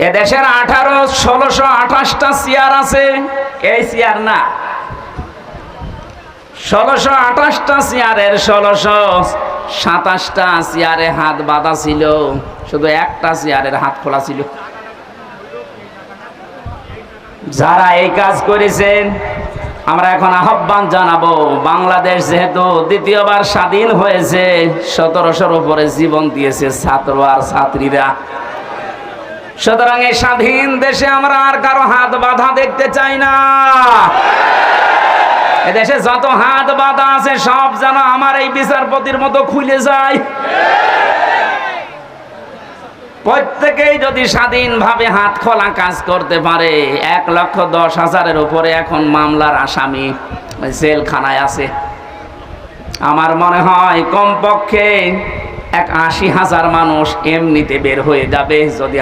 এদেশের 1628টা চেয়ার আছে, এই চেয়ার না, 1628টা চেয়ারের 1627টা চেয়ারে হাত বাঁধা ছিল, শুধু একটা চেয়ারের হাত খোলা ছিল। যারা এই কাজ করেছেন, আমরা এখন আহ্বান জানাবো, বাংলাদেশ যেহেতু দ্বিতীয়বার স্বাধীন হয়েছে, 1700-র উপরে জীবন দিয়েছে ছাত্র আর ছাত্রীরা। সুতরাং এই স্বাধীন দেশে আমরা আর কারো হাত বাঁধা দেখতে চাই না। এদেশে যত হাত বাঁধা আছে সব যেন আমার এই বিচারপতির মতো খুলে যায়। প্রত্যেকেই যদি স্বাধীনভাবে হাত খোলা কাজ করতে পারে, 1,10,000-এর উপরে এখন মামলার আসামি জেলখানায় আছে। আমার মনে হয় কমপক্ষে 80,000 মানুষ এমনিতে বের হয়ে যাবে যদি